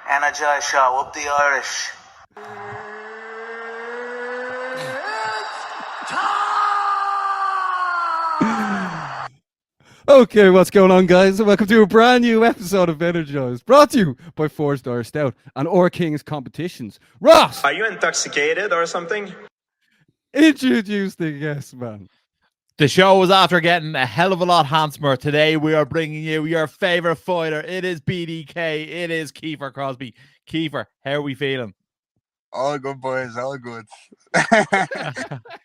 Energized Show, up the Irish. Okay, what's going on, guys? Welcome to a brand new episode of Energized, brought to you by 4 Star Stout and Our Kings Competitions. Ross! Are you intoxicated or something? Introduce the guest, man. The show was after getting a hell of a lot handsomer. Today we are bringing you your favourite fighter. It is BDK. It is Kiefer Crosbie. Kiefer, how are we feeling? All good, boys. All good.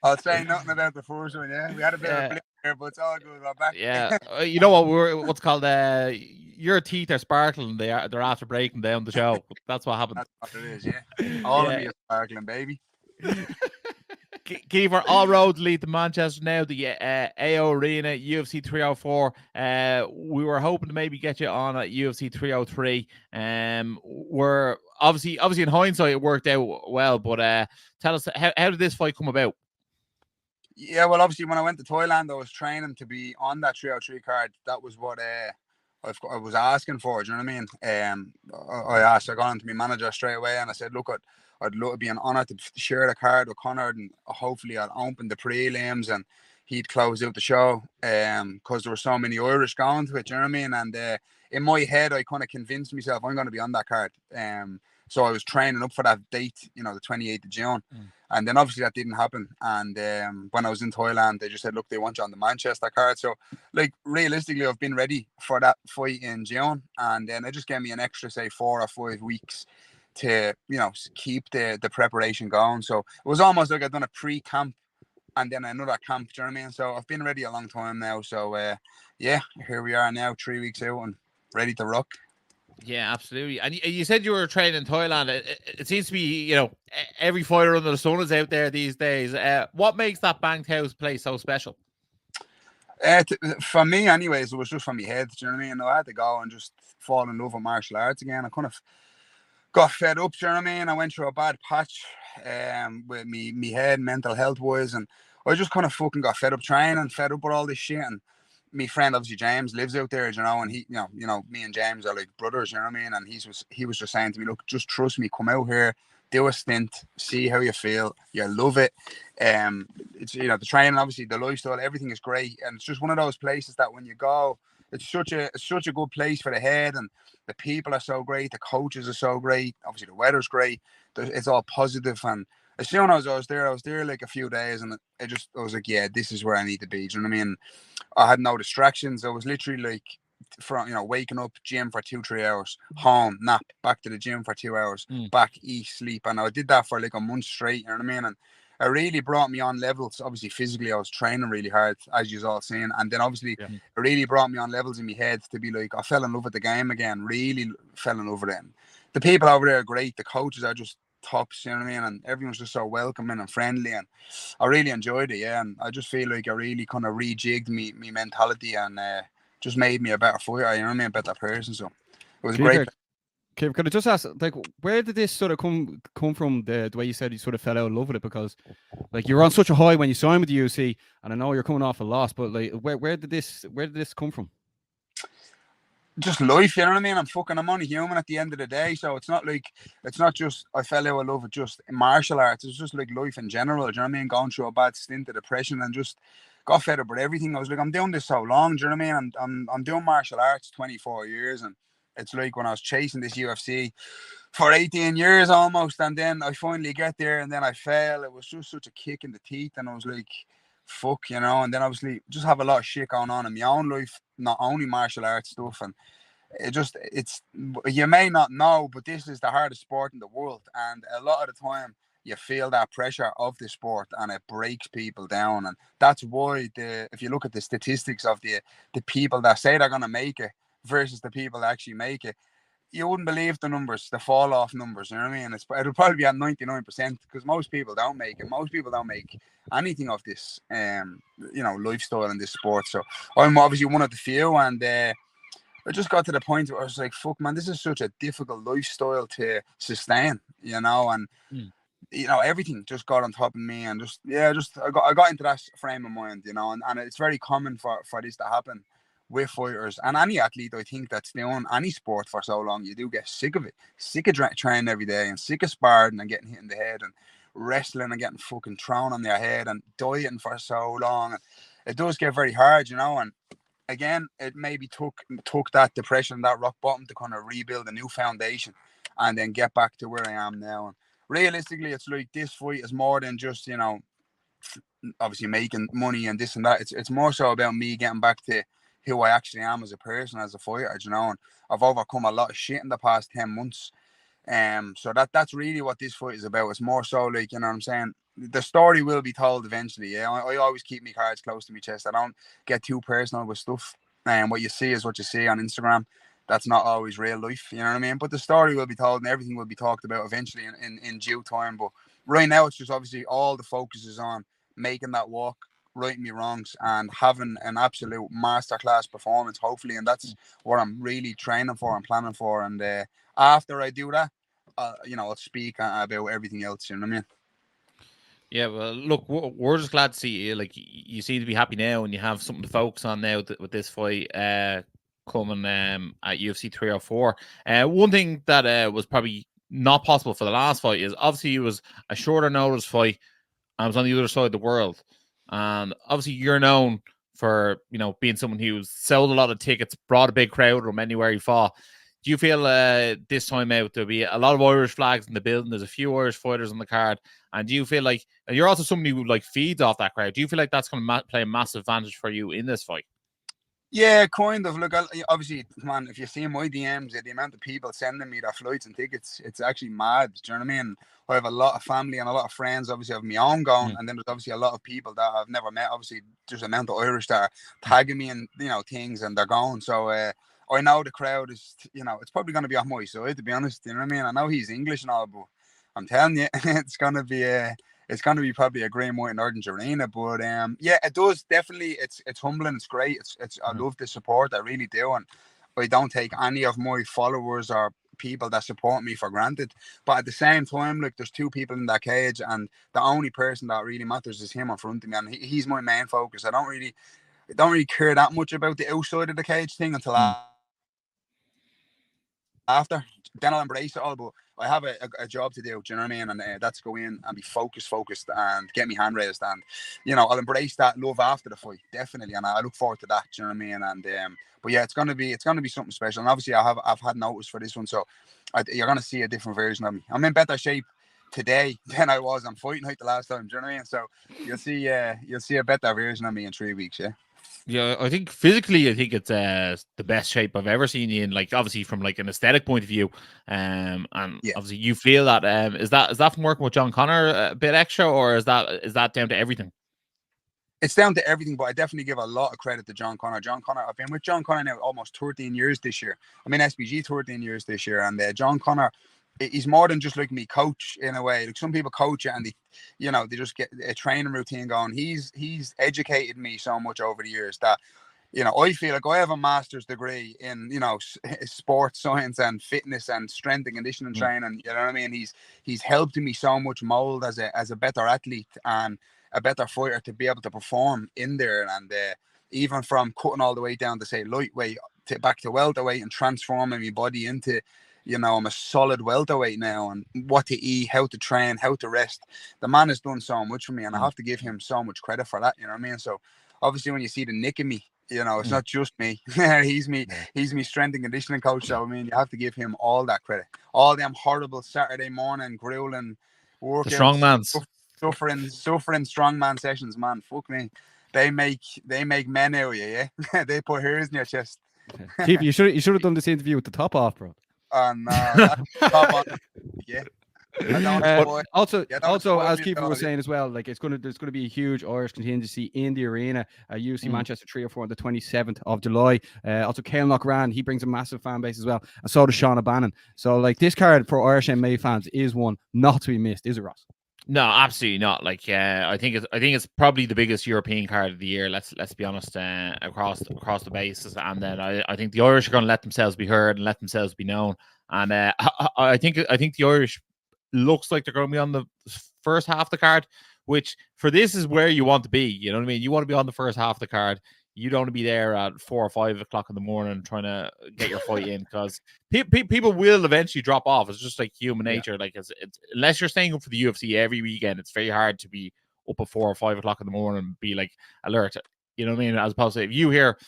I'll say nothing about the first one, yeah? We had a bit of a blip here, but it's all good. We're back. Yeah. You know what? What's called, your teeth are sparkling. They're after breaking down the show. That's what happened. That's what it is, yeah. All of me is sparkling, baby. Kiefer, all roads lead to Manchester now, the AO Arena, UFC 304. We were hoping to maybe get you on at UFC 303. We're obviously in hindsight it worked out well, but tell us, how did this fight come about? Yeah, well, obviously when I went to Thailand, I was training to be on that 303 card. That was what I was asking for. Do you know what I mean? I got on to my manager straight away, and I said, look, I'd love to be an honour to share the card with Conor, and hopefully I'll open the prelims and he'd close out the show. Because there were so many Irish going to it, do you know what I mean? And in my head, I kind of convinced myself I'm going to be on that card. So I was training up for that date, you know, the 28th of June. And then obviously that didn't happen. And when I was in Thailand, they just said, look, they want you on the Manchester card. So, like, realistically, I've been ready for that fight in June. And then they just gave me an extra, say, 4 or 5 weeks to, you know, keep the preparation going. So it was almost like I'd done a pre-camp and then another camp, do you know what I mean? So I've been ready a long time now. So, yeah, here we are now, 3 weeks out and ready to rock. Yeah, absolutely. And you said you were training in Thailand. It seems to be, you know, every fighter under the sun is out there these days. What makes that banked house place so special? For me, anyways, it was just from my head. Do you know what I mean? I had to go and just fall in love with martial arts again. I kind of got fed up. Do you know what I mean? I went through a bad patch with me head, mental health wise, and I just kind of fucking got fed up training, fed up with all this shit. And my friend, obviously James, lives out there, you know, and he, you know, me and James are like brothers, you know what I mean? And he was just saying to me, look, just trust me, come out here, do a stint, see how you feel, you love it. It's, you know, the training, obviously the lifestyle, everything is great, and it's just one of those places that when you go, it's such a good place for the head, and the people are so great, the coaches are so great, obviously the weather's great, it's all positive. And as soon as I was there like a few days, and I was like, yeah, this is where I need to be. Do you know what I mean? I had no distractions. I was literally like, from, you know, waking up, gym for 2-3 hours, home, nap, back to the gym for 2 hours, back, eat, sleep. And I did that for like a month straight, you know what I mean? And it really brought me on levels. Obviously, physically, I was training really hard, as you've all seen. And then obviously, it really brought me on levels in my head to be like, I fell in love with the game again, really fell in love with it. And the people over there are great. The coaches are just tops, you know what I mean? And everyone's just so welcoming and friendly, and I really enjoyed it, yeah. And I just feel like I really kind of rejigged me mentality, and just made me a better fighter, you know what I mean, a better person. So it was great. Kiefer, could I just ask, like, where did this sort of come from, the way you said you sort of fell out of love with it? Because, like, you were on such a high when you signed with the UFC, and I know you're coming off a loss, but like, where did this come from? Just life, you know what I mean? I'm only human at the end of the day. So it's not just I fell out of love with just martial arts. It's just like life in general, do you know what I mean? Going through a bad stint of depression and just got fed up with everything. I was like, I'm doing this so long, do you know what I mean? I'm doing martial arts 24 years, and it's like when I was chasing this UFC for 18 years almost, and then I finally get there and then I fail. It was just such a kick in the teeth, and I was like, fuck, you know. And then obviously just have a lot of shit going on in my own life, not only martial arts stuff. And it's you may not know, but this is the hardest sport in the world, and a lot of the time you feel that pressure of the sport, and it breaks people down. And that's why if you look at the statistics of the people that say they're going to make it versus the people that actually make it, you wouldn't believe the numbers, the fall off numbers, you know what I mean? It'll probably be at 99%, because most people don't make it. Most people don't make anything of this, you know, lifestyle in this sport. So I'm obviously one of the few, and I just got to the point where I was like, fuck, man, this is such a difficult lifestyle to sustain, you know. And everything just got on top of me, and I got into that frame of mind, and it's very common for this to happen with fighters and any athlete. I think that's doing any sport for so long, you do get sick of it, sick of training every day, and sick of sparring and getting hit in the head, and wrestling and getting fucking thrown on their head, and dieting for so long. It does get very hard, and again, it maybe took that depression, that rock bottom, to kind of rebuild a new foundation and then get back to where I am now. And realistically, it's like this fight is more than just, obviously making money and this and that. It's more so about me getting back to who I actually am as a person, as a fighter, and I've overcome a lot of shit in the past 10 months. So that's really what this fight is about. It's more so like, you know what I'm saying? The story will be told eventually. Yeah, I always keep my cards close to my chest. I don't get too personal with stuff. And what you see is what you see on Instagram. That's not always real life, you know what I mean? But the story will be told, and everything will be talked about eventually in due time. But right now, it's just obviously all the focus is on making that walk, righting me wrongs, and having an absolute masterclass performance, hopefully. And that's what I'm really training for and planning for. And after I do that, I'll speak about everything else, you know what I mean? Yeah, well, look, we're just glad to see you. Like, you seem to be happy now, and you have something to focus on now with this fight coming at UFC 304. One thing that was probably not possible for the last fight is obviously it was a shorter notice fight. I was on the other side of the world, and obviously you're known for being someone who's sold a lot of tickets, brought a big crowd from anywhere you fought. Do you feel this time out there'll be a lot of Irish flags in the building? There's a few Irish fighters on the card, and do you feel like, and you're also somebody who like feeds off that crowd? Do you feel like that's going to play a massive advantage for you in this fight? Yeah, kind of. Look, obviously, man, if you see my DMs, the amount of people sending me their flights and tickets, it's actually mad. Do you know what I mean? I have a lot of family and a lot of friends, obviously, of my own going, and then there's obviously a lot of people that I've never met. Obviously, there's an amount of Irish that are tagging me and things, and they're going. So I know the crowd is, it's probably going to be on my side, to be honest. You know what I mean? I know he's English and all, but I'm telling you, it's going to be probably a great night in Orange Arena. But yeah, it does definitely. It's humbling. It's great. I love the support. I really do, and I don't take any of my followers or people that support me for granted. But at the same time, like, there's two people in that cage, and the only person that really matters is him in front of me, and he's my main focus. I don't really care that much about the outside of the cage thing until after. Then I'll embrace it all. But I have a job to do. Do you know what I mean? And that's go in and be focused and get me hand raised, and I'll embrace that love after the fight, definitely, and I look forward to that. Do you know what I mean? And but yeah, it's gonna be something special. And obviously, I've had notice for this one, so you're gonna see a different version of me. I'm in better shape today than I was on fight night the last time. Do you know what I mean? So you'll see a better version of me in 3 weeks. Yeah. Yeah, I think physically, I think it's the best shape I've ever seen you in. Like, obviously from like an aesthetic point of view, and yeah. Obviously you feel that. Is that from working with John Conor a bit extra, or is that down to everything? It's down to everything, but I definitely give a lot of credit to John Conor. I've been with John Conor now almost 13 years this year. I'm in SBG 13 years this year, and John Conor, he's more than just like me coach in a way. Like, some people coach it and they just get a training routine going. He's educated me so much over the years that I feel like I have a master's degree in sports science and fitness and strength and conditioning training. You know what I mean? He's helped me so much mold as a better athlete and a better fighter to be able to perform in there. And even from cutting all the way down to say lightweight back to welterweight and transforming my body into I'm a solid welterweight now, and what to eat, how to train, how to rest. The man has done so much for me, and I have to give him so much credit for that. You know what I mean? So obviously, when you see the nick in me, it's not just me. He's me strength and conditioning coach. So I mean, you have to give him all that credit. All them horrible Saturday morning grueling workouts, suffering strongman sessions, man. Fuck me. They make men out of you, yeah. They put hairs in your chest. Kiefer, you should have done this interview with the top off, bro. And top on, yeah. Also, as Kiefer was saying as well, like there's going to be a huge Irish contingency in the arena. UFC Manchester 304 on the 27th of July. Also, Caelan Loughran, he brings a massive fan base as well, and so does Sean O'Bannon. So, like, this card for Irish MMA fans is one not to be missed, is it, Ross? No, absolutely not. Like, I think it's probably the biggest European card of the year. Let's be honest, across the bases. And then I think the Irish are going to let themselves be heard and let themselves be known. And I think the Irish looks like they're going to be on the first half of the card, which for this is where you want to be. You know what I mean? You want to be on the first half of the card. You don't want to be there at 4 or 5 o'clock in the morning trying to get your fight in, because people will eventually drop off. It's just like human nature. Like it's unless you're staying up for the UFC every weekend, it's very hard to be up at 4 or 5 o'clock in the morning and be like alert. You know what I mean? As opposed to if you hear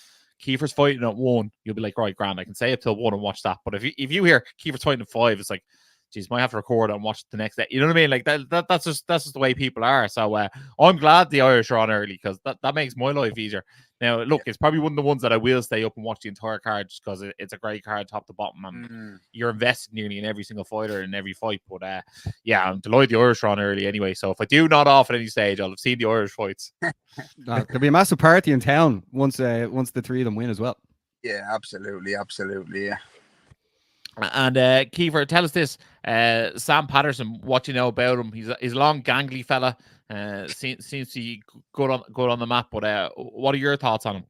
Kiefer's fighting at 1, you'll be like, right, grand, I can stay up till 1 and watch that. But if you hear Kiefer's fighting at 5, it's like, geez, might have to record and watch the next day. You know what I mean? Like that's just the way people are. So I'm glad the Irish are on early, because that makes my life easier. Now, look, it's probably one of the ones that I will stay up and watch the entire card, just because it's a great card top to bottom, and you're invested nearly in every single fighter in every fight. But yeah, I'm delighted the Irish are on early anyway. So if I do nod off at any stage, I'll have seen the Irish fights. There'll be a massive party in town once the 3 of them win as well. Yeah, absolutely, yeah. And Kiefer, tell us this: Sam Patterson, what you know about him? He's a long, gangly fella. Seems to be good on the map. But what are your thoughts on him?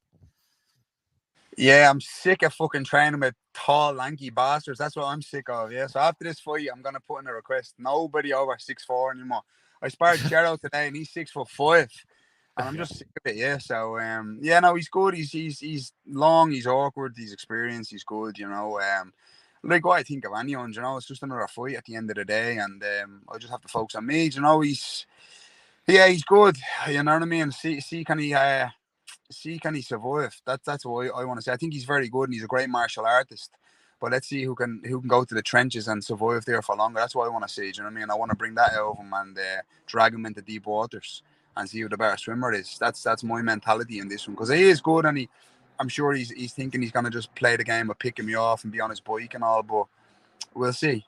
Yeah, I'm sick of fucking training with tall, lanky bastards. That's what I'm sick of. Yeah, so after this fight, I'm gonna put in a request. Nobody over 6'4" anymore. I sparred Gerald today, and he's 6'5", and I'm just sick of it. Yeah, so yeah, no, he's good. He's long. He's awkward. He's experienced. He's good. You know, like what I think of anyone. You know, it's just another fight at the end of the day, and I just have to focus on me. You know, he's good. You know what I mean? See, can he survive? That's what I want to say. I think he's very good, and he's a great martial artist. But let's see who can go to the trenches and survive there for longer. That's what I want to see. Do you know what I mean? I want to bring that out of him and drag him into deep waters and see who the better swimmer is. That's my mentality in this one, because he is good, and I'm sure he's thinking he's gonna just play the game of picking me off and be on his bike and all. But we'll see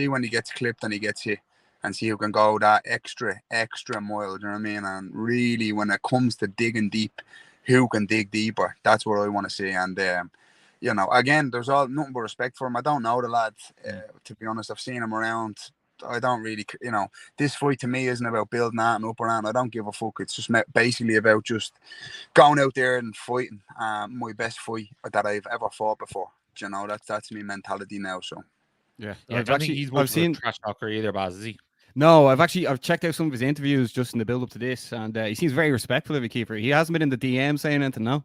when he gets clipped and he gets hit, and see who can go that extra mile. Do you know what I mean? And really, when it comes to digging deep, who can dig deeper? That's what I want to see. And you know, again, there's nothing but respect for him. I don't know the lad, to be honest. I've seen him around. I don't really, you know, this fight to me isn't about building that and up around. I don't give a fuck. It's just basically about just going out there and fighting my best fight that I've ever fought before. You know, that's my mentality now. So yeah, I don't think he's seen trash talker either, Baz, is he? No, I've checked out some of his interviews just in the build up to this, and he seems very respectful of you, Kiefer. He hasn't been in the DM saying anything, no.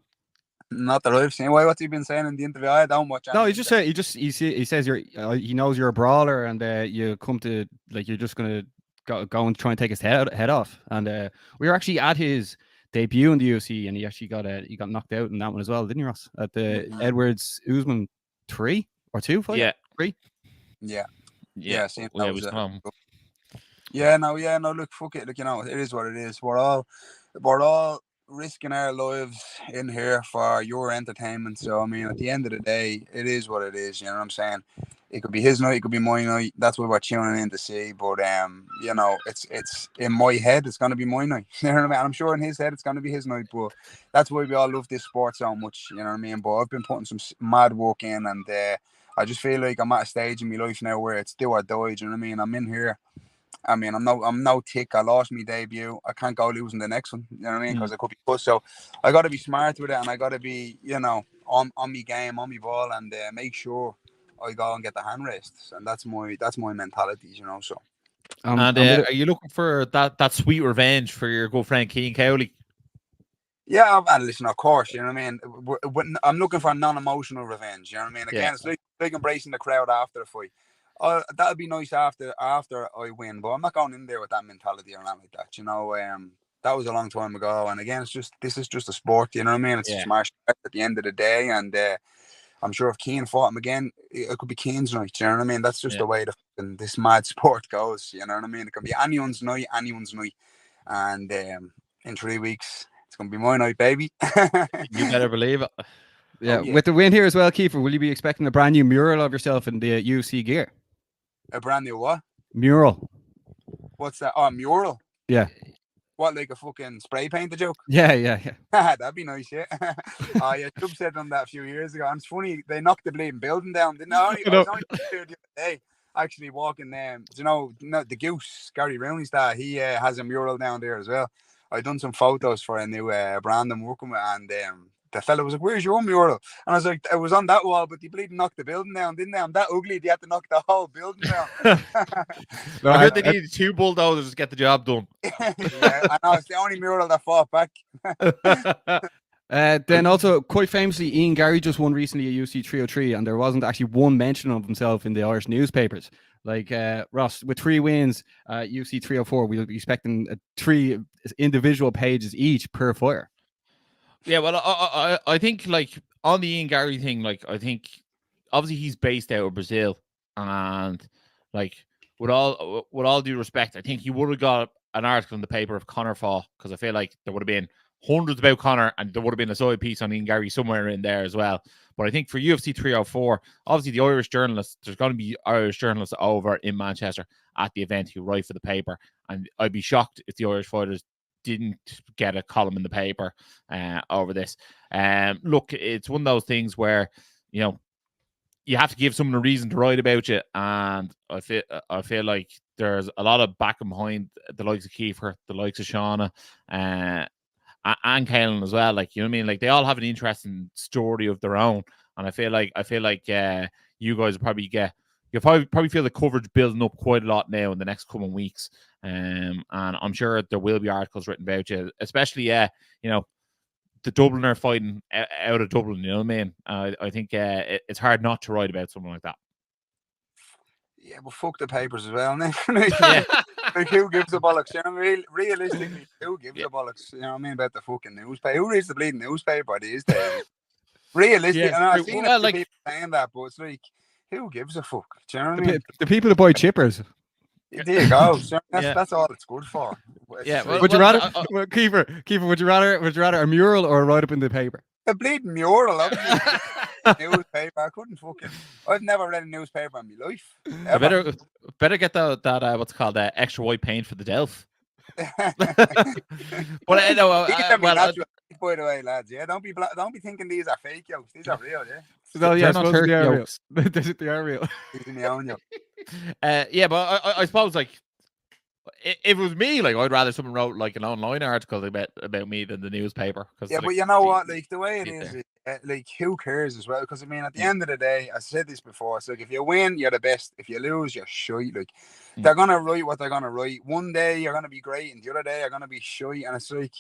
Not that I've seen. What's he been saying in the interview? I don't watch. No, he says he knows you're a brawler, and you come to, like, you're just gonna go and try and take his head off. And we were actually at his debut in the UFC, and he actually got knocked out in that one as well, didn't you, Ross? At the Edwards Usman 3 or 2 fight? Yeah. 3. Yeah. Same. Yeah, no. Look, fuck it. Look, you know, it is what it is. We're all risking our lives in here for your entertainment. So I mean, at the end of the day, it is what it is. You know what I'm saying? It could be his night, it could be my night. That's what we're tuning in to see. But you know, it's in my head, it's gonna be my night. You know what I mean? I'm sure in his head, it's gonna be his night. But that's why we all love this sport so much. You know what I mean? But I've been putting some mad work in, and I just feel like I'm at a stage in my life now where it's do or die. Do you know what I mean? I'm in here. I mean, I'm no tick. I lost my debut. I can't go losing the next one. You know what I mean? Because I could be put. So I got to be smart with it, and I got to be, you know, on my game, on my ball, and make sure I go and get the hand raised. And that's my mentality, you know. So. And are you looking for that sweet revenge for your good friend Keane Cowley? Yeah, and listen, of course, you know what I mean. I'm looking for non-emotional revenge. You know what I mean? Again, it's like embracing the crowd after the fight. That'll be nice after I win, but I'm not going in there with that mentality or anything like that. You know, that was a long time ago, and again, this is just a sport. You know what I mean? It's just martial arts at the end of the day, and I'm sure if Keane fought him again, it could be Keane's night. You know what I mean? That's just the way this mad sport goes. You know what I mean? It can be anyone's night, and in 3 weeks, it's gonna be my night, baby. You better believe it. Yeah. With the win here as well, Kiefer, will you be expecting a brand new mural of yourself in the UFC gear? A brand new what? Mural. What's that? Oh, mural. Yeah. What, like a fucking spray painted joke? Yeah. That'd be nice, yeah. Oh, yeah, Chubb said on that a few years ago. And it's funny, they knocked the bleeding building down, didn't they? I was only there the other day, actually walking do you know the Goose, Gary Rooney's dad, he has a mural down there as well. I done some photos for a new brand I'm working with, and the fella was like, "Where's your mural?" And I was like, "It was on that wall, but they bleeding knocked the building down, didn't they? I'm that ugly, they had to knock the whole building down." No, I heard they needed 2 bulldozers to get the job done. Yeah, I know, it's the only mural that fought back. Then also, quite famously, Ian Gary just won recently at UFC 303, and there wasn't actually one mention of himself in the Irish newspapers. Like Ross, with 3 wins at UFC 304, we'll be expecting 3 individual pages each per fighter. Yeah, well, I think like on the Ian Gary thing, like I think obviously he's based out of Brazil, and like with all due respect, I think he would have got an article in the paper if Conor fought, because I feel like there would have been hundreds about Conor, and there would have been a side piece on Ian Gary somewhere in there as well. But I think for UFC 304, obviously the Irish journalists, there's going to be Irish journalists over in Manchester at the event who write for the paper, and I'd be shocked if the Irish fighters didn't get a column in the paper over this. Look, it's one of those things where, you know, you have to give someone a reason to write about you, and I feel like there's a lot of backing behind the likes of Kiefer, the likes of Shauna, and Kaelin as well. Like, you know what I mean? Like, they all have an interesting story of their own, and I feel like you guys will probably you'll probably feel the coverage building up quite a lot now in the next coming weeks. And I'm sure there will be articles written about you, especially you know, the Dubliner fighting out of Dublin. You know what I mean? I think it's hard not to write about something like that. Yeah, but fuck the papers as well, man. Yeah. Like, who gives a bollocks? You know, realistically, who gives a bollocks? You know what I mean, about the fucking newspaper? Who reads the bleeding newspaper these days? Realistically, and I've seen a few people saying that, but it's like, who gives a fuck? Do you know what I mean? The people that buy chippers. There you go. So that's all it's good for. Yeah. Would you rather, Kiefer? Would you rather a mural or a write up in the paper? A bleeding mural, obviously. Newspaper. I couldn't fucking. I've never read a newspaper in my life. I better get that what's called extra white paint for the Delph. But I know. By the way, lads, yeah, don't be thinking these are fake jokes. These are real, yeah. No, yeah, not turkey they are real. yolks. They are real. These are my own jokes. Yeah, but I suppose like if it was me, like I'd rather someone wrote like an online article about me than the newspaper. Yeah, but you know what? Like, the way it is, like, who cares as well? Because I mean, at the end of the day, I said this before. It's like, if you win, you're the best. If you lose, you're shite. Like, they're gonna write what they're gonna write. One day you're gonna be great, and the other day you're gonna be shite. And it's like,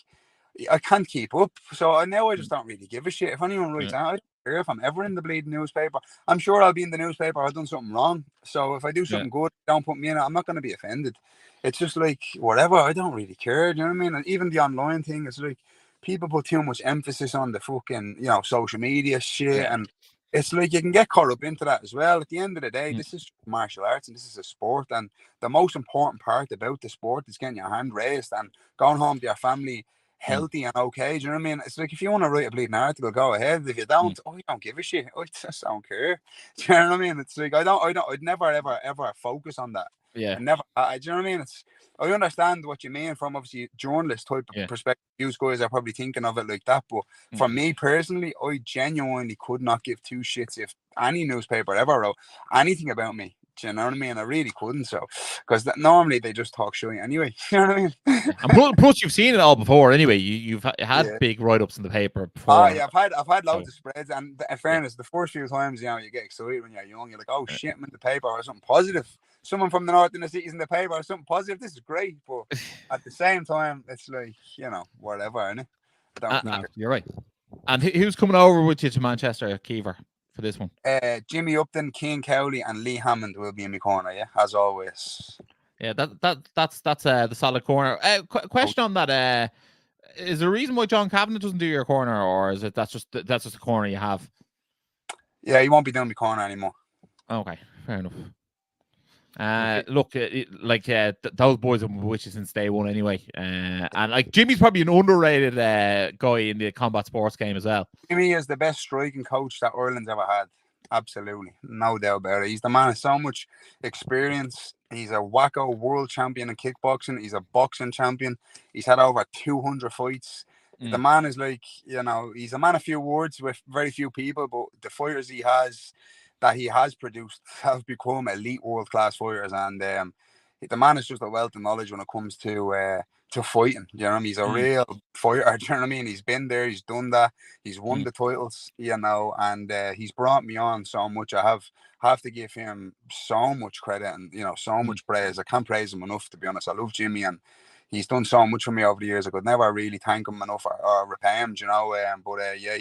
I can't keep up. So I just don't really give a shit. If anyone writes out, I don't care if I'm ever in the bleeding newspaper. I'm sure I'll be in the newspaper. I've done something wrong. So if I do something good, don't put me in it. I'm not going to be offended. It's just like, whatever. I don't really care. Do you know what I mean? And even the online thing, it's like, people put too much emphasis on the fucking, you know, social media shit. And it's like, you can get caught up into that as well. At the end of the day, this is martial arts and this is a sport. And the most important part about the sport is getting your hand raised and going home to your family healthy and okay. Do you know what I mean? It's like, if you want to write a bleeding article, go ahead. If you don't, you don't give a shit. I just don't care. Do you know what I mean? It's like, I'd never ever focus on that. Yeah. Do you know what I mean? I understand what you mean from obviously journalist type of perspective. You guys are probably thinking of it like that, but for me personally, I genuinely could not give 2 shits if any newspaper ever wrote anything about me. Do you know what I mean? I really couldn't. So, because normally they just talk shit anyway. You know what I mean? And plus, you've seen it all before anyway. You've had big write-ups in the paper before. Oh yeah, I've had loads of spreads. And in fairness, the first few times, you know, you get excited when you're young. You're like, oh shit, I'm in the paper or something positive. Someone from the north in the city's in the paper or something positive. This is great. But at the same time, it's like, you know, whatever, innit? No, you're right. And who's coming over with you to Manchester, Kiefer, for this one? Jimmy Upton, Cian Cowley, and Lee Hammond will be in my corner, yeah, as always. Yeah, that's the solid corner. Question on that: is there a reason why John Kavanagh doesn't do your corner, or is it that's just the corner you have? Yeah, he won't be doing my corner anymore. Okay, fair enough. Look, those boys have been with you since day one anyway. And like, Jimmy's probably an underrated guy in the combat sports game as well. Jimmy is the best striking coach that Ireland's ever had. Absolutely. No doubt about it. He's the man with so much experience. He's a wacko world champion in kickboxing. He's a boxing champion. He's had over 200 fights. The man is like, you know, he's a man of few words with very few people, but the fighters he has produced have become elite world-class fighters, and the man is just a wealth of knowledge when it comes to to fighting. You know what I mean? He's a real fighter. Do you know what I mean? He's been there, he's done that, he's won the titles, you know, and he's brought me on so much. I have to give him so much credit and, you know, so much praise. I can't praise him enough, to be honest. I love Jimmy, and he's done so much for me over the years. I could never really thank him enough or repay him, you know. Yeah,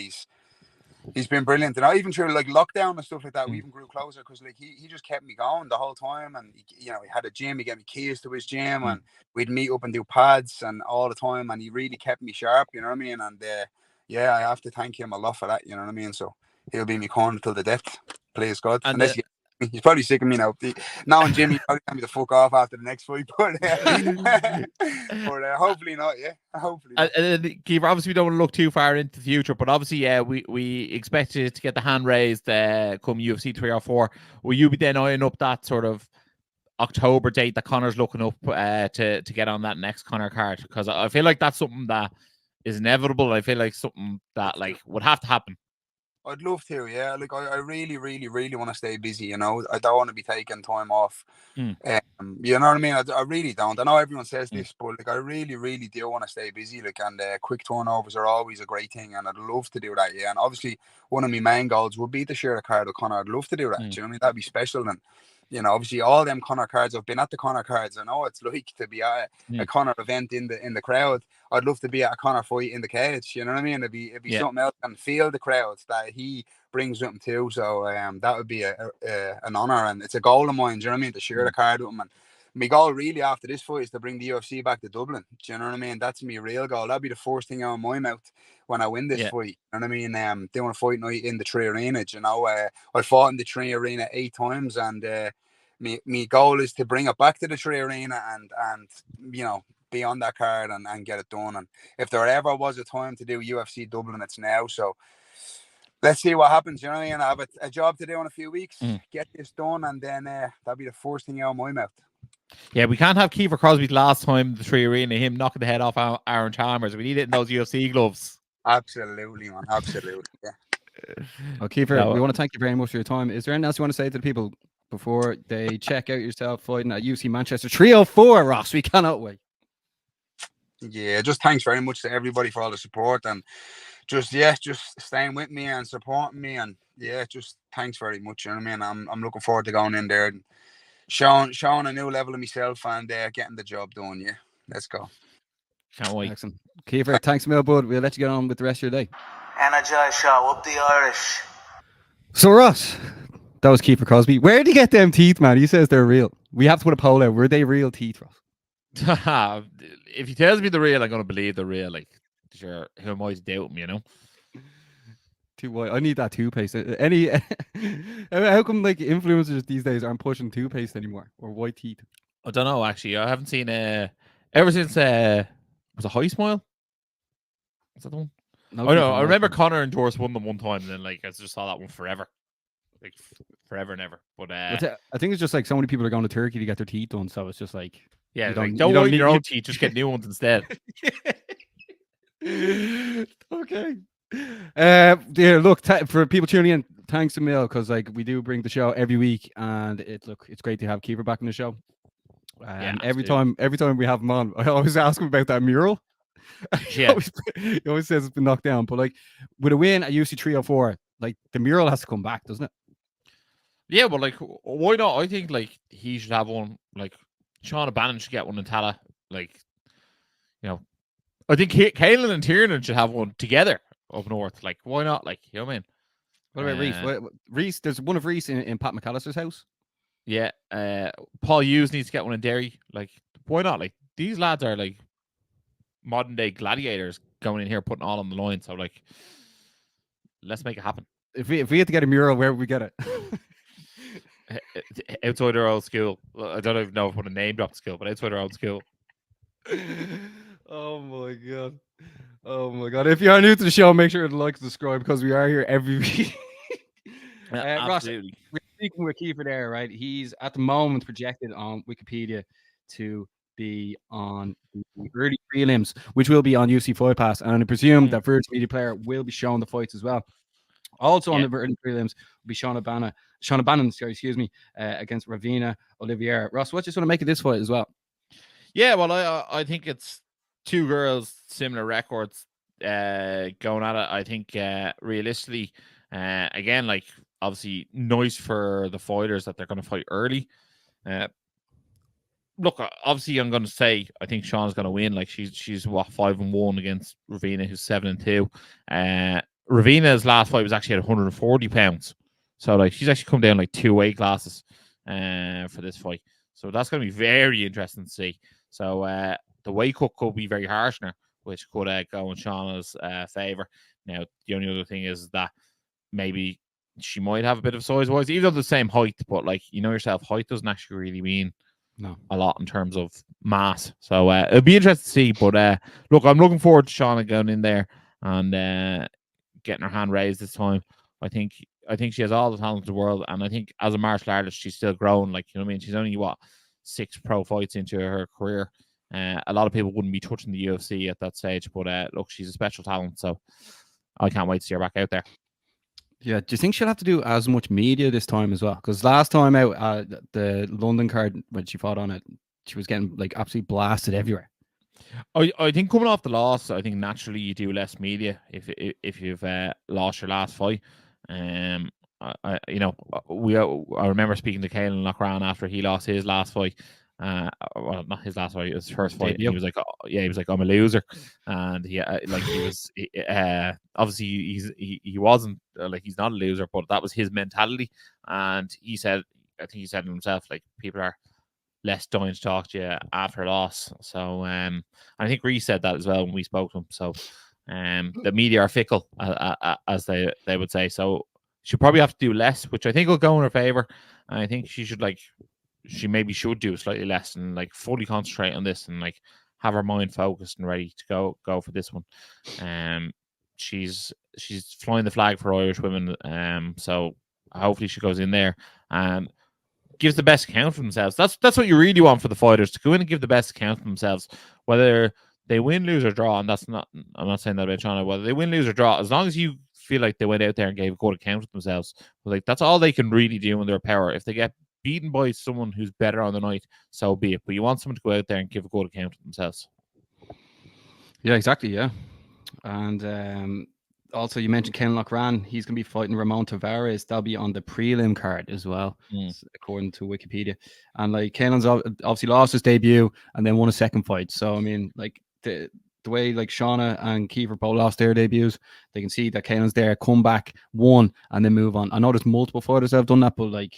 he's been brilliant, and even through like lockdown and stuff like that, we even grew closer because like he just kept me going the whole time, and you know, he had a gym, he gave me keys to his gym, and we'd meet up and do pads and all the time, and he really kept me sharp, you know what I mean? And yeah, I have to thank him a lot for that, you know what I mean? So he'll be me corner till the death, please God. And he's probably sick of me now. Now and Jimmy probably tell me to fuck off after the next fight, but hopefully not. Yeah, hopefully. And Kiefer, obviously we don't want to look too far into the future, but obviously, yeah, we expect you to get the hand raised come UFC 304. Will you be then eyeing up that sort of October date that Conor's looking up to get on that next Conor card? Because I feel like that's something that is inevitable. I feel like something that like would have to happen. I'd love to, yeah. Like I really, really, really want to stay busy. You know, I don't want to be taking time off. You know what I mean? I really don't. I know everyone says this, but like I really, really do want to stay busy. Like, and quick turnovers are always a great thing, and I'd love to do that. Yeah, and obviously one of my main goals would be to share a card with Conor. I'd love to do that. Do you know what I mean? That'd be special. And you know, obviously all them Conor cards. I've been at the Conor cards. I know it's like to be at a Conor event in the crowd. I'd love to be at a Conor fight in the cage. You know what I mean? It'd be something else, and feel the crowd that he brings something too. So that would be an honor, and it's a goal of mine. Do you know what I mean? To share the card with him. And my goal really after this fight is to bring the UFC back to Dublin. Do you know what I mean? That's my real goal. That'd be the first thing out of my mouth when I win this fight. You know what I mean? Doing a fight night in the Tree Arena. You know, I fought in the Tree Arena 8 times, and my goal is to bring it back to the Tree Arena and you know, be on that card and get it done. And if there ever was a time to do UFC Dublin, it's now. So let's see what happens. You know what I mean? I have a job to do in a few weeks. Get this done, and then that'll be the first thing out of my mouth. Yeah, we can't have Kiefer Crosbie last time the Tree Arena, him knocking the head off Aaron Chalmers. We need it in those UFC gloves. Absolutely, man. Absolutely. Yeah. Well, Kiefer, we want to thank you very much for your time. Is there anything else you want to say to the people before they check out yourself fighting at UFC Manchester 304, Ross? We cannot wait. Yeah, just thanks very much to everybody for all the support, and just staying with me and supporting me, and just thanks very much. You know what I mean? I'm looking forward to going in there and showing a new level of myself and getting the job done. Yeah, let's go. Can't wait. Excellent. Kiefer, thanks a million, bud. We'll let you get on with the rest of your day. Energized Show, up the Irish. So Ross, that was Kiefer Crosbie. Where did he get them teeth, man? He says they're real. We have to put a poll out. Were they real teeth, Ross? If he tells me they're real, I'm going to believe they're real. Like, sure, who am I to doubt him, you know? Too white. I need that toothpaste. How come like influencers these days aren't pushing toothpaste anymore or white teeth? I don't know, actually. I haven't seen ever since was it High Smile? Is that the one? No, I remember Conor and Joris won them one time, and then like I just saw that one forever. Like forever and ever. But I think it's just like so many people are going to Turkey to get their teeth done, so it's just like don't whiten your own teeth, just get new ones instead. Okay. Yeah, look, for people tuning in, thanks a mil, because like we do bring the show every week, and it's great to have Kiefer back on the show. Every time we have him on, I always ask him about that mural. Yeah, he always says it's been knocked down, but like with a win at UFC 304, like the mural has to come back, doesn't it? Yeah, but like why not? I think like he should have one. Like Sean O'Bannon should get one in Tala. Like, you know, I think Caelan and Tiernan should have one together up north. Like, why not? Like, you know what I mean? What about Reese? Reese, there's one of Reese in Pat McAllister's house. Yeah, Paul Hughes needs to get one in Derry. Like, why not? Like, these lads are like modern day gladiators going in here putting all on the line. So like, let's make it happen. If we had to get a mural, where would we get it? Outside our old school. I don't even know if I want to name drop the school, but outside our old school. Oh my god. Oh my god. If you are new to the show, make sure to like and subscribe, because we are here every week. Absolutely. Ross, we're speaking with Kiefer there, right? He's at the moment projected on Wikipedia to be on the early prelims, which will be on UFC Fight Pass, and I presume that Virgin Media Player will be showing the fights as well. Also on the early prelims will be Sean O'Bannon, against Ravina Olivier. Ross, what do you want to make of this fight as well? Yeah, well, I think it's two girls, similar records going at it. I think realistically, again, like obviously nice for the fighters that they're going to fight early. Look, obviously, I'm going to say I think Sean's going to win. Like she's what 5-1 against Ravina, who's 7-2. Ravina's last fight was actually at 140 pounds, so like she's actually come down like 2 weight classes for this fight. So that's going to be very interesting to see. So the weight cut could be very harsh now, which could go in Shauna's favor. Now the only other thing is that maybe she might have a bit of size wise, even though they're the same height. But like you know yourself, height doesn't actually really mean a lot in terms of mass. So it'll be interesting to see. But look, I'm looking forward to Shauna going in there and getting her hand raised this time. I think she has all the talent in the world, and I think as a martial artist, she's still growing. Like you know what I mean, she's only 6 pro fights into her career. A lot of people wouldn't be touching the UFC at that stage, but look, she's a special talent, so I can't wait to see her back out there. Yeah, do you think she'll have to do as much media this time as well? Because last time out, the London card when she fought on it, she was getting like absolutely blasted everywhere. I think coming off the loss, I think naturally you do less media if you've lost your last fight. I remember speaking to Caelan Loughran after he lost his last fight. Well, not his last fight, it was his first fight. He was like, I'm a loser, and he was obviously he wasn't like he's not a loser, but that was his mentality. And he said, I think he said to himself, like people are less dying to talk to you after a loss. So I think Reece said that as well when we spoke to him. So the media are fickle, as they would say. So she'll probably have to do less, which I think will go in her favor. And I think she should she maybe should do slightly less and like fully concentrate on this and like have her mind focused and ready to go for this one. She's flying the flag for Irish women. So hopefully she goes in there and gives the best account for themselves. That's what you really want for the fighters, to go in and give the best account for themselves, whether they win, lose, or draw. And I'm not saying that about China. Whether they win, lose, or draw, as long as you feel like they went out there and gave a good account of themselves, like that's all they can really do in their power. If they get beaten by someone who's better on the night, so be it. But you want someone to go out there and give a good account of themselves. Yeah, exactly. Yeah, and also you mentioned Ken Loughran. He's going to be fighting Ramon Tavares. That'll be on the prelim card as well, according to Wikipedia. And like Kenan's obviously lost his debut and then won a second fight. So I mean, like the way like Shauna and Kiefer both lost their debuts, they can see that Kenan's there, come back, won, and then move on. I know there's multiple fighters that have done that, but like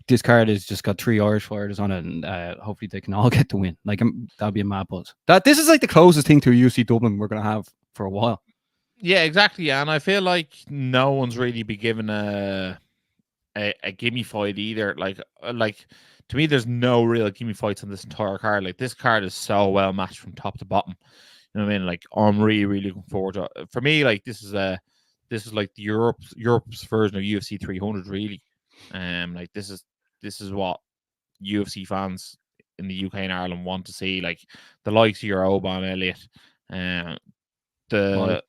this card has just got 3 Irish fighters on it, and hopefully they can all get the win. Like that'll be a mad buzz. This is like the closest thing to a UFC Dublin we're gonna have for a while. Yeah, exactly. And I feel like no one's really been given a gimme fight either. Like to me, there's no real gimme fights on this entire card. Like this card is so well matched from top to bottom. You know what I mean? Like I'm really, really looking forward to it. For me, like this is like the Europe's version of UFC 300, really. Like this is what UFC fans in the UK and Ireland want to see. Like the likes of your Oban Elliott, the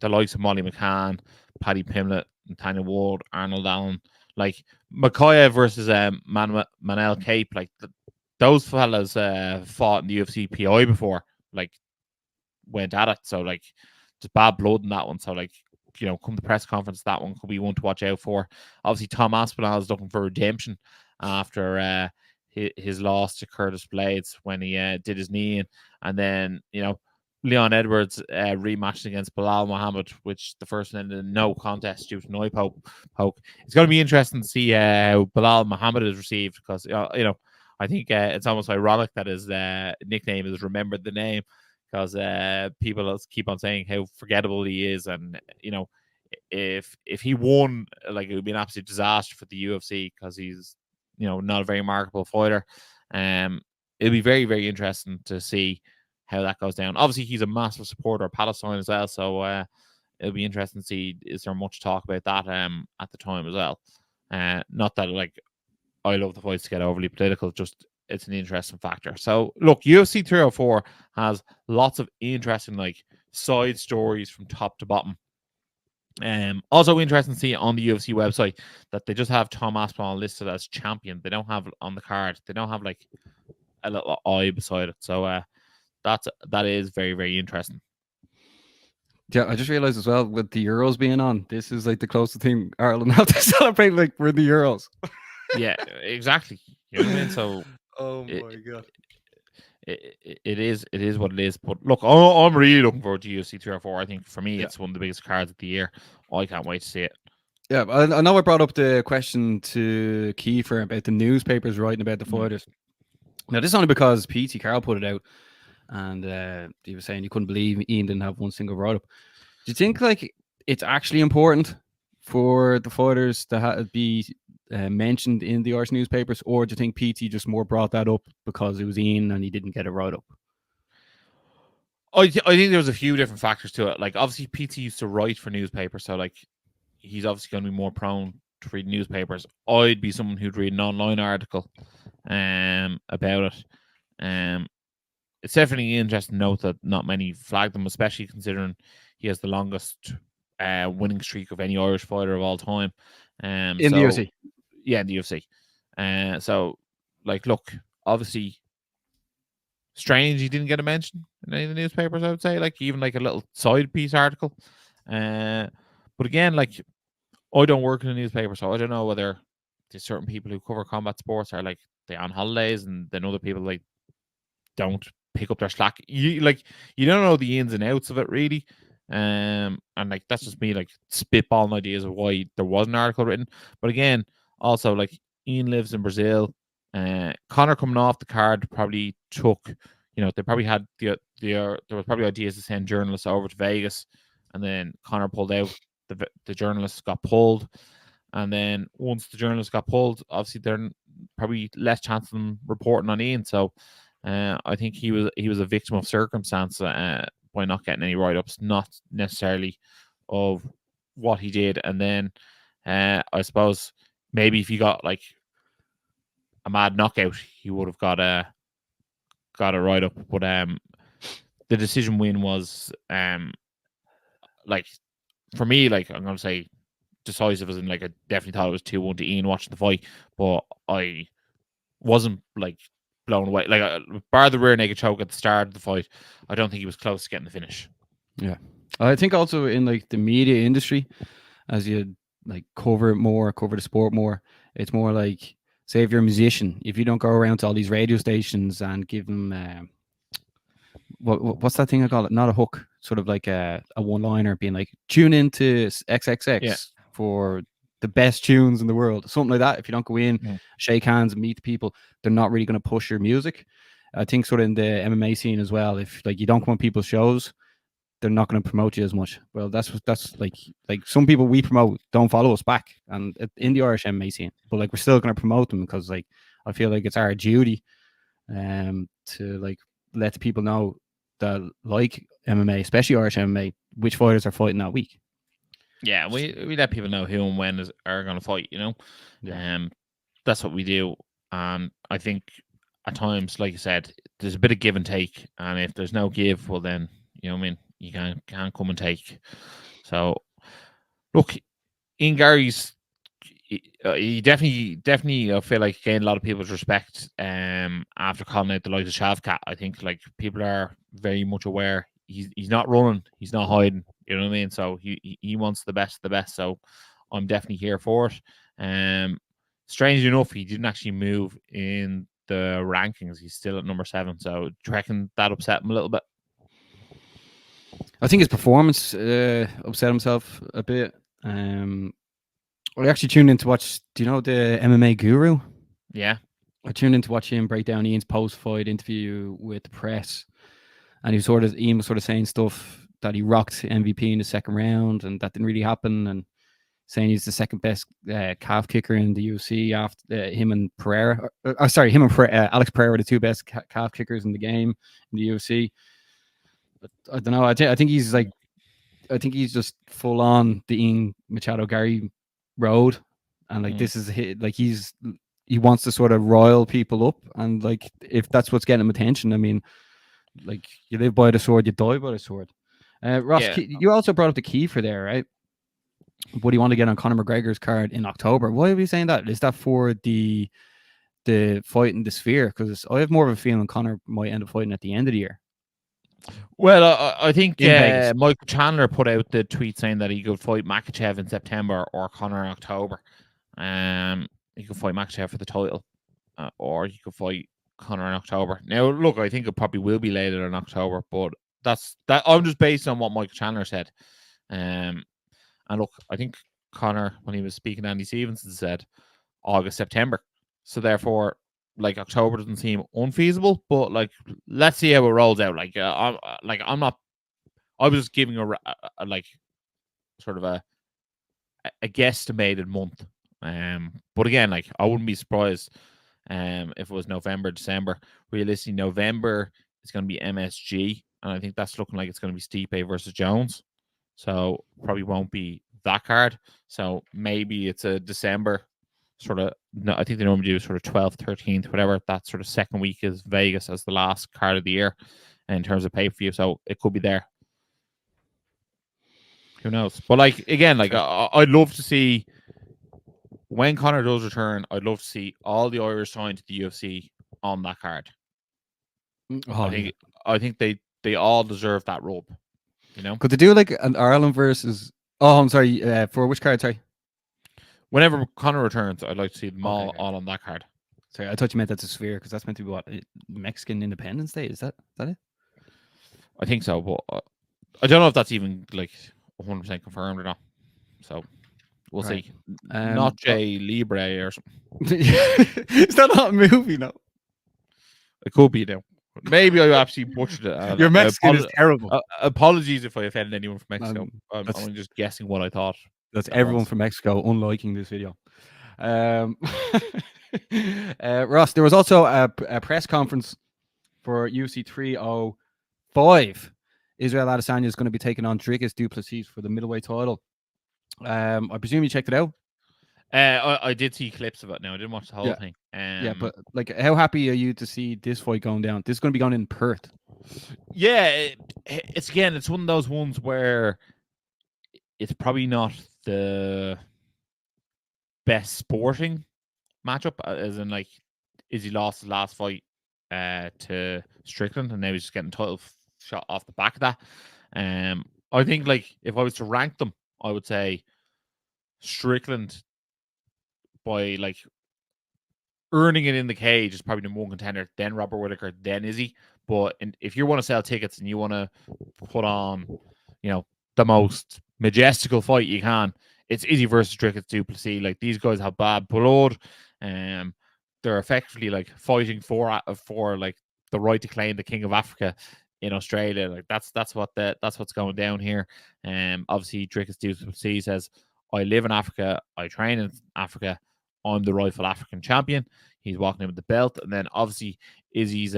likes of Molly McCann, Paddy Pimblett, Tanya Ward, Arnold Allen, like Makoya versus Manel Cape, like those fellas fought in the UFC PI before, like went at it. So like just bad blood in that one. So like, you know, come the press conference, that one could be one to watch out for. Obviously, Tom Aspinall is looking for redemption after his loss to Curtis Blades when he did his knee in. And then, you know, Leon Edwards rematched against Bilal Muhammad, which the first ended in no contest due to an eye poke. It's going to be interesting to see how Bilal Muhammad is received because, you know, I think it's almost ironic that his nickname is Remembered the Name, because people keep on saying how forgettable he is. And, you know, if he won, like, it would be an absolute disaster for the UFC because he's, you know, not a very remarkable fighter. It'll be very, very interesting to see how that goes down. Obviously, he's a massive supporter of Palestine as well, so it'll be interesting to see, is there much talk about that at the time as well. Not that, like, I love the fights to get overly political, just it's an interesting factor. So, look, UFC 304 has lots of interesting, like, side stories from top to bottom. Also interesting to see on the UFC website that they just have Tom Aspinall listed as champion. They don't have on the card. They don't have, like, a little eye beside it. So, that is very, very interesting. Yeah, I just realized as well with the Euros being on, this is like the closest thing Ireland have to celebrate. Like we're in the Euros. Yeah, exactly. You know what I mean? So Oh it, my god. it is what it is. But look, I'm really looking forward to UFC 304. I think for me, Yeah. it's one of the biggest cards of the year. I can't wait to see it. Yeah, I know I brought up the question to Kiefer about the newspapers writing about the fighters. Now, this is only because PT Carroll put it out, and he was saying you couldn't believe Ian didn't have one single write up. Do you think like it's actually important for the fighters to be mentioned in the Irish newspapers, or do you think PT just more brought that up because it was Ian and he didn't get a write up? I think there's a few different factors to it. Like obviously PT used to write for newspapers, so like he's obviously going to be more prone to read newspapers. I'd be someone who'd read an online article about it. It's definitely interesting to note that not many flagged him, especially considering he has the longest winning streak of any Irish fighter of all time. In the UFC. Yeah, in the UFC. So like look, obviously strange he didn't get a mention in any of the newspapers, I would say, like even like a little side piece article. But again, like I don't work in a newspaper, so I don't know whether there's certain people who cover combat sports are like they on holidays and then other people like don't pick up their slack. You don't know the ins and outs of it really. And like that's just me like spitballing ideas of why there was an article written. But again, also like Ian lives in Brazil. Conor coming off the card probably took, they probably had there was probably ideas to send journalists over to Vegas, and then Conor pulled out. The journalists got pulled, and then once the journalists got pulled, obviously they're probably less chance of them reporting on Ian. So I think he was a victim of circumstance by not getting any write-ups, not necessarily of what he did. And then I suppose maybe if he got like a mad knockout, he would have got a write-up. But the decision win was like for me, like I'm gonna say decisive, as in like I definitely thought it was 2-1 to Ian watching the fight, but I wasn't like blown away. Like bar the rear naked choke at the start of the fight, I don't think he was close to getting the finish. Yeah, I think also in like the media industry, as you like cover the sport more, it's more like, say if you're a musician, if you don't go around to all these radio stations and give them what's that thing I call it? Not a hook, sort of like a one-liner, being like, tune into XXX for the best tunes in the world, something like that. If you don't go in, shake hands and meet the people, they're not really going to push your music. I think sort of in the MMA scene as well, if like you don't come on people's shows, they're not going to promote you as much. Well, that's like some people we promote don't follow us back, and in the Irish MMA scene, but like we're still going to promote them because like I feel like it's our duty to like let the people know that like MMA, especially Irish MMA, which fighters are fighting that week. Yeah, we let people know who and when are going to fight, that's what we do. And I think at times, like you said, there's a bit of give and take, and if there's no give, well then, you can't come and take. So look, Ian Gary's he definitely I feel like gained a lot of people's respect after calling out the likes of Shavkat. I think like people are very much aware he's not running, he's not hiding, you know what I mean? So he wants the best of the best. So I'm definitely here for it. Strangely enough, he didn't actually move in the rankings. He's still at number 7. So do you reckon that upset him a little bit? I think his performance upset himself a bit. I actually tuned in to watch, do you know the MMA Guru? Yeah. I tuned in to watch him break down Ian's post-fight interview with the press. And Ian was sort of saying stuff that he rocked MVP in the second round and that didn't really happen, and saying he's the second best calf kicker in the UFC after him and Pereira. Alex Pereira were the two best calf kickers in the game in the UFC. But I don't know. I think he's just full on the Ian Machado Gary road, and like this is like he wants to sort of rile people up, and like if that's what's getting him attention, I mean, like you live by the sword, you die by the sword. Ross, you also brought up the Kiefer there, right? What do you want to get on Conor McGregor's card in October? Why are we saying that? Is that for the fight in the Sphere? Because I have more of a feeling Conor might end up fighting at the end of the year. Well, I think In Vegas. Michael Chandler put out the tweet saying that he could fight Makhachev in September or Conor in October. He could fight Makhachev for the title, or he could fight Conor in October. Now, look, I think it probably will be later in October, but that's that. I'm just based on what Michael Chandler said. And look, I think Conor, when he was speaking to Andy Stevenson, said August, September. So therefore, like October doesn't seem unfeasible, but like let's see how it rolls out. I'm not. I was just giving a like sort of a guesstimated month. But again, like I wouldn't be surprised if it was November, December. Realistically, November is going to be MSG, and I think that's looking like it's going to be Stipe versus Jones. So probably won't be that card. So maybe it's a December sort of. No, I think they normally do sort of 12th, 13th, whatever. That sort of second week is Vegas as the last card of the year in terms of pay-per-view. So it could be there. Who knows? But like again, like I'd love to see when Conor does return. I'd love to see all the Irish signed to the UFC on that card. I think they all deserve that rub. You know, could they do like an Ireland versus? Oh, I'm sorry. For which card? Sorry. Whenever Conor returns, I'd like to see them all on that card. Sorry, I thought you meant that's a sphere because that's meant to be what Mexican Independence Day. Is that it? I think so, but I don't know if that's even like 100% confirmed or not. So we'll see. Not Jay Libre or something. Is that not a movie? No, it could be now. Maybe I actually butchered it. Your Mexican is terrible. Apologies if I offended anyone from Mexico. I'm just guessing what I thought. That's everyone from Mexico unliking this video. Ross, there was also a press conference for UFC 305. Israel Adesanya is going to be taking on Dricus du Plessis for the middleweight title. I presume you checked it out. I did see clips of it. Now I didn't watch the whole thing. Yeah, but like, how happy are you to see this fight going down? This is going to be going in Perth. Yeah, it's one of those ones where it's probably not the best sporting matchup, as in like Izzy lost his last fight to Strickland, and now he's just getting title shot off the back of that. I think like if I was to rank them, I would say Strickland by like earning it in the cage is probably the one contender, then Robert Whittaker, then Izzy. But if you want to sell tickets and you want to put on, the most majestical fight you can, it's Izzy versus Dricus du Plessis. Like, these guys have bad blood. They're effectively like fighting for like the right to claim the King of Africa in Australia. Like that's what's going down here. Obviously Dricus du Plessis says, I live in Africa, I train in Africa, I'm the rightful African champion. He's walking in with the belt. And then obviously Izzy's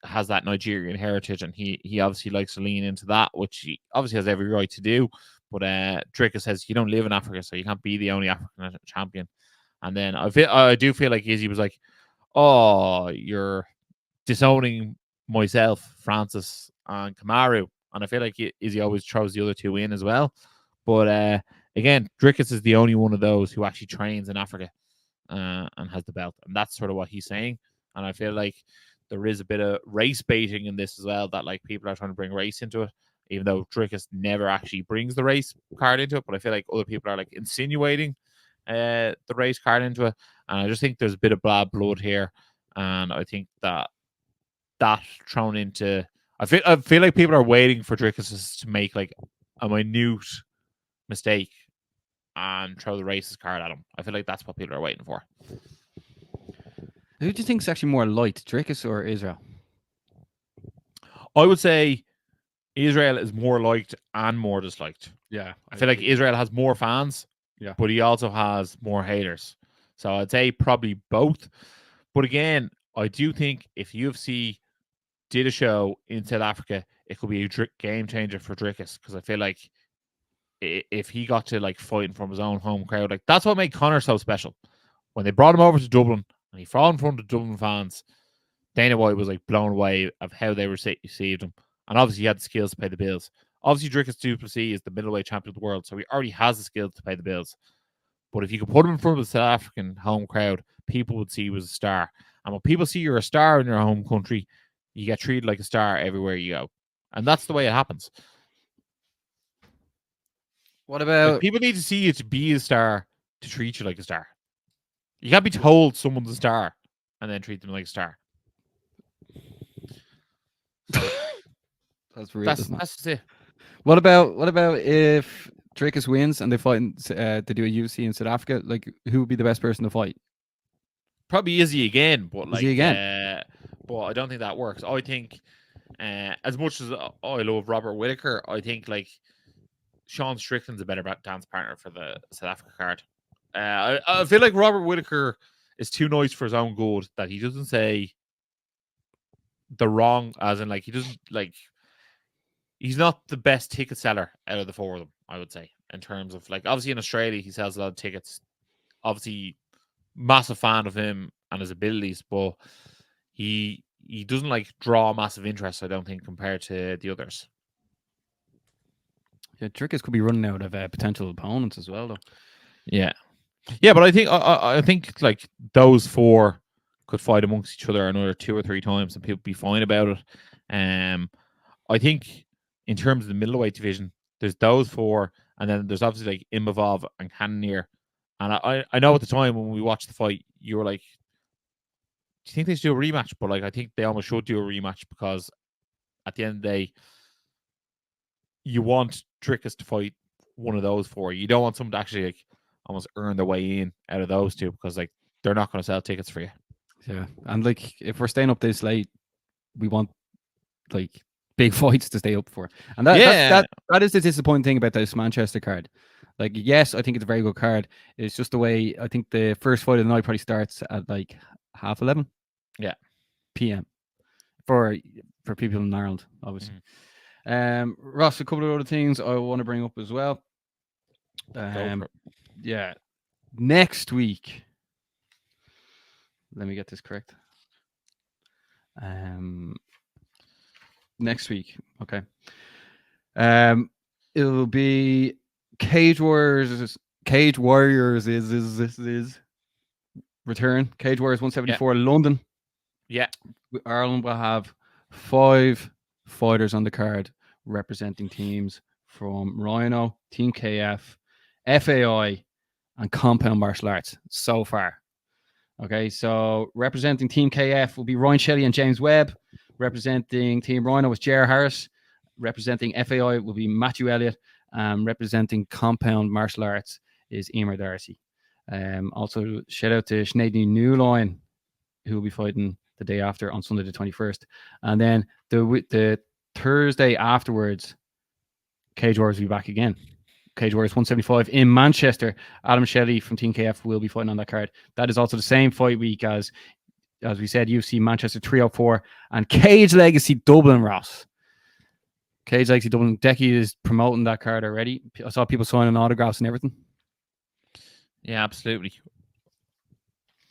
has that Nigerian heritage, and he obviously likes to lean into that, which he obviously has every right to do. But Dricus says, you don't live in Africa, so you can't be the only African champion. And then I do feel like Izzy was like, oh, you're disowning myself, Francis, and Kamaru. And I feel like Izzy always throws the other two in as well. But again, Dricus is the only one of those who actually trains in Africa and has the belt. And that's sort of what he's saying. And I feel like there is a bit of race baiting in this as well, that like people are trying to bring race into it, even though Dricus never actually brings the race card into it. But I feel like other people are like insinuating the race card into it. And I just think there's a bit of bad blood here. And I think that thrown into, I feel like people are waiting for Dricus to make like a minute mistake and throw the racist card at him. I feel like that's what people are waiting for. Who do you think is actually more light, Dricus or Israel? I would say Israel is more liked and more disliked. Yeah. I feel like Israel has more fans, but he also has more haters. So I'd say probably both. But again, I do think if UFC did a show in South Africa, it could be a game changer for Dricus, because I feel like if he got to like fighting from his own home crowd, like that's what made Conor so special. When they brought him over to Dublin and he fought in front of Dublin fans, Dana White was like blown away of how they received him. And obviously he had the skills to pay the bills. Obviously Dricus du Plessis is the middleweight champion of the world, so he already has the skills to pay the bills. But if you could put him in front of the South African home crowd, people would see he was a star. And when people see you're a star in your home country, you get treated like a star everywhere you go. and that's the way it happens. What Like, about people need to see you to be a star, to treat you like a star. You can't be told someone's a star and then treat them like a star. that's real? That's it. What about if Dricus wins and they fight to do a UFC in South Africa? Like, who would be the best person to fight? Probably Izzy again, but like, Izzy again? but I don't think that works. I think, as much as I love Robert Whittaker, I think like Sean Strickland's a better dance partner for the South Africa card. I feel like Robert Whittaker is too nice for his own good, that he doesn't say the wrong, as in like he doesn't like. He's not the best ticket seller out of the four of them, I would say, in terms of like, obviously in Australia he sells a lot of tickets. Obviously, massive fan of him and his abilities, but he doesn't like draw massive interest, I don't think, compared to the others. Yeah, Dricus could be running out of potential opponents as well, though. Yeah, but I think like those four could fight amongst each other another 2 or 3 times, and people be fine about it. I think in terms of the middleweight division, there's those four, and then there's obviously like Imavov and Cannonier. And I know at the time when we watched the fight, you were like, do you think they should do a rematch? But like, I think they almost should do a rematch, because at the end of the day, you want Dricus to fight one of those four. You don't want someone to actually like almost earn their way in out of those two, because like they're not going to sell tickets for you. Yeah, and like if we're staying up this late, we want like big fights to stay up for, and that is the disappointing thing about this Manchester card. Like, yes, I think it's a very good card. It's just the way I think the first fight of the night probably starts at like 11:30. Yeah, p.m. for people in Ireland, obviously. Ross, a couple of other things I want to bring up as well. Yeah, next week. Let me get this correct. Next week, okay. It'll be Cage Warriors is return. Cage Warriors 174 London. Yeah. Ireland will have 5 fighters on the card representing teams from Rhino, Team KF, FAI, and Compound Martial Arts so far. Okay, so representing Team KF will be Ryan Shelley and James Webb. Representing Team Rhino was J.R. Harris. Representing FAI will be Matthew Elliott. Representing Compound Martial Arts is Emer Darcy. Also, shout out to Sinead Newline, who will be fighting the day after on Sunday the 21st. And then the Thursday afterwards, Cage Warriors will be back again. Cage Warriors 175 in Manchester. Adam Shelley from Team KF will be fighting on that card. That is also the same fight week as we said, UFC Manchester 304 and Cage Legacy Dublin, Ross. Cage Legacy Dublin. Decky is promoting that card already. I saw people signing autographs and everything. Yeah, absolutely.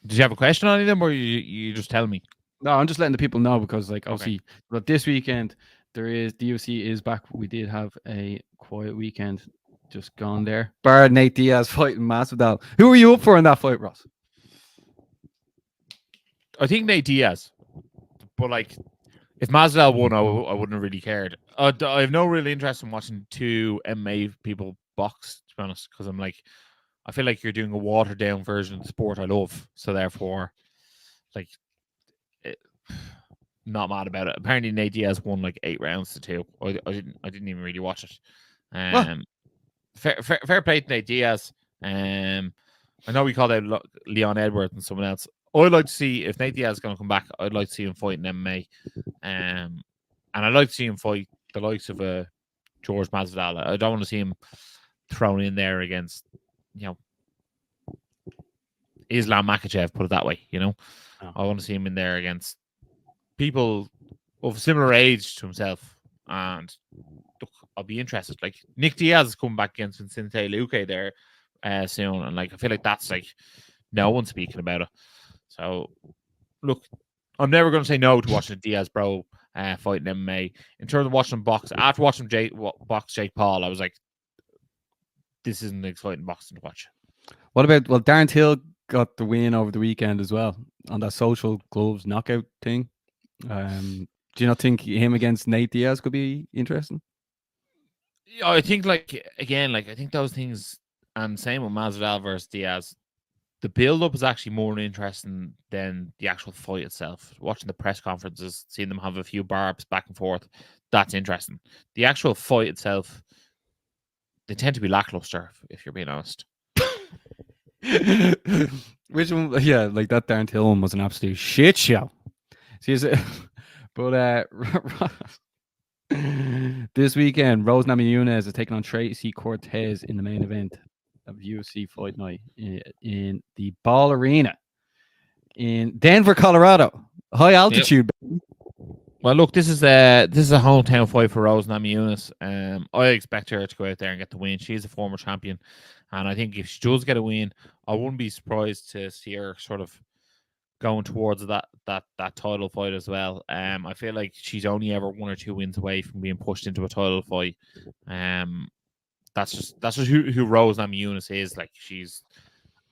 Did you have a question on any of them, or you just tell me? No, I'm just letting the people know, because like obviously, but this weekend the UFC is back. We did have a quiet weekend just gone there. Bar Nate Diaz fighting Masvidal. Who are you up for in that fight, Ross? I think Nate Diaz, but like, if Masvidal won, I wouldn't have really cared. I have no real interest in watching 2 MMA people box, to be honest, because I'm like, I feel like you're doing a watered down version of the sport I love. So therefore, like, not mad about it. Apparently, Nate Diaz won like 8 rounds to 2. I didn't even really watch it. Fair play to Nate Diaz. I know we called out Leon Edwards and someone else. I'd like to see, if Nate Diaz is going to come back, I'd like to see him fight in MMA. And I'd like to see him fight the likes of George Masvidal. I don't want to see him thrown in there against, Islam Makhachev, put it that way, I want to see him in there against people of similar age to himself. And look, I'll be interested. Like, Nick Diaz is coming back against Vincente Luque there soon. And like, I feel like that's like no one speaking about it. So look, I'm never going to say no to watching a Diaz bro fighting MMA. In terms of watching him box, after watching box Jake Paul, I was like, this isn't an exciting boxing to watch. What about, Darren Till got the win over the weekend as well on that Social Gloves knockout thing. Do you not think him against Nate Diaz could be interesting? Yeah, I think I think those things, and same with Masvidal versus Diaz. The build-up is actually more interesting than the actual fight itself. Watching the press conferences, seeing them have a few barbs back and forth, that's interesting. The actual fight itself, they tend to be lackluster, if you're being honest. Which one? Yeah, like that Darren Till one was an absolute shit show. But this weekend, Rose Namajunas is taking on Tracy Cortez in the main event of UFC Fight Night in the Ball Arena in Denver, Colorado. High altitude. Yep. Well, look, this is a hometown fight for Rose Namajunas. I expect her to go out there and get the win. She's a former champion, and I think if she does get a win, I wouldn't be surprised to see her sort of going towards that title fight as well. I feel like she's only ever 1 or 2 wins away from being pushed into a title fight. That's just who Rose Namajunas is. Like, she's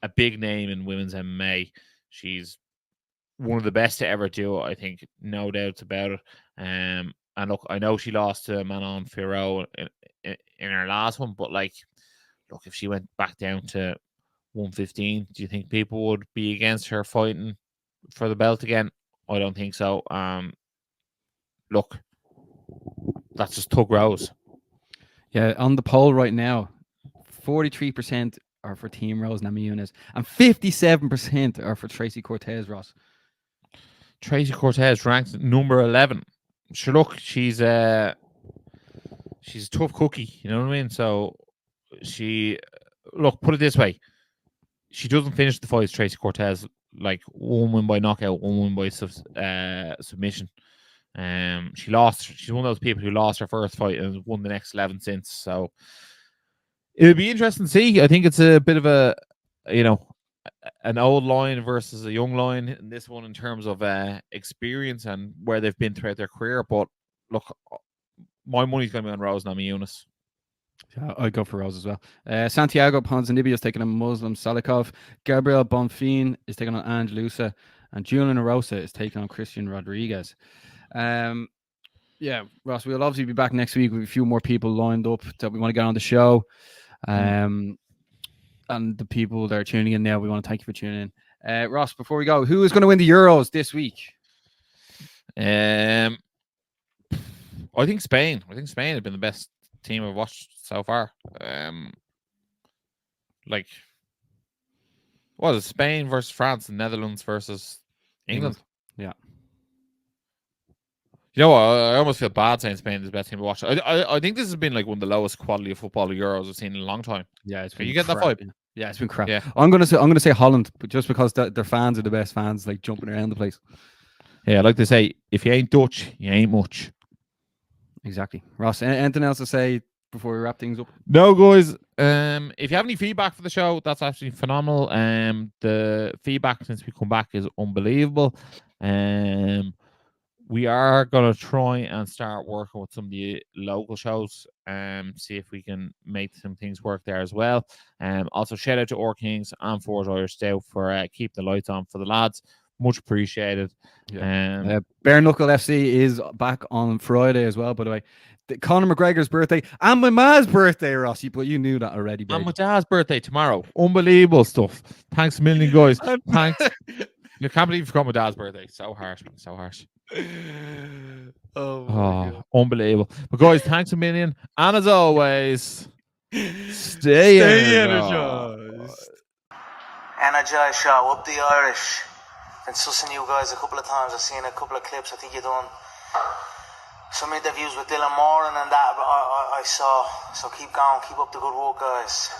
a big name in women's MMA. She's one of the best to ever do it, I think, no doubts about it. And look, I know she lost to Manon Fiorot in her last one, but like, look, if she went back down to 115, do you think people would be against her fighting for the belt again? I don't think so. Look, that's just Tug Rose. Yeah, on the poll right now, 43% are for Team Rose Namajunas and 57% are for Tracy Cortez, Ross. Tracy Cortez ranked number 11. Sure, look, she's a tough cookie, you know what I mean? So put it this way. She doesn't finish the fights, Tracy Cortez, like 1 win by knockout, 1 win by submission. She's one of those people who lost her first fight and won the next 11 since. So it'll be interesting to see. I think it's a bit of an old line versus a young line in this one in terms of experience and where they've been throughout their career. But look, my money's going to be on Rose Namajunas. Yeah, I'd go for Rose as well. Santiago Ponzinibbio is taking on Muslim Salikov. Gabriel Bonfim is taking on Ange Lusa. And Julian Arosa is taking on Christian Rodriguez. Yeah, Ross, we'll obviously be back next week with a few more people lined up that we want to get on the show. And the people that are tuning in now, we want to thank you for tuning in. Ross, before we go, who is going to win the Euros this week? I think Spain. I think Spain have been the best team I've watched so far. What is it? Spain versus France and Netherlands versus England? Yeah. You know what? I almost feel bad saying Spain is the best team to watch. I think this has been like one of the lowest quality of football Euros I've seen in a long time. Yeah, it's been. You get that vibe? Yeah, it's been crap. Yeah. I'm gonna say Holland, but just because their fans are the best fans, like jumping around the place. Yeah, like they say, if you ain't Dutch, you ain't much. Exactly. Ross, anything else to say before we wrap things up? No, guys. If you have any feedback for the show, that's absolutely phenomenal. The feedback since we come back is unbelievable. We are going to try and start working with some of the local shows, see if we can make some things work there as well. Also, shout out to Or Kings and Forge Irish Stout for keeping the lights on for the lads. Much appreciated. Yeah. Bare Knuckle FC is back on Friday as well, by the way. Conor McGregor's birthday and my ma's birthday, Rossi, but you knew that already, baby. And my dad's birthday tomorrow. Unbelievable stuff. Thanks a million, guys. Thanks. You can't believe you forgot my dad's birthday. So harsh, man. So harsh. Oh, unbelievable. But guys, thanks a million. And as always, stay energized. Energized Show, up the Irish. Been sussing you guys a couple of times. I've seen a couple of clips. I think you've done some interviews with Dylan Moran and that I saw. So keep going. Keep up the good work, guys.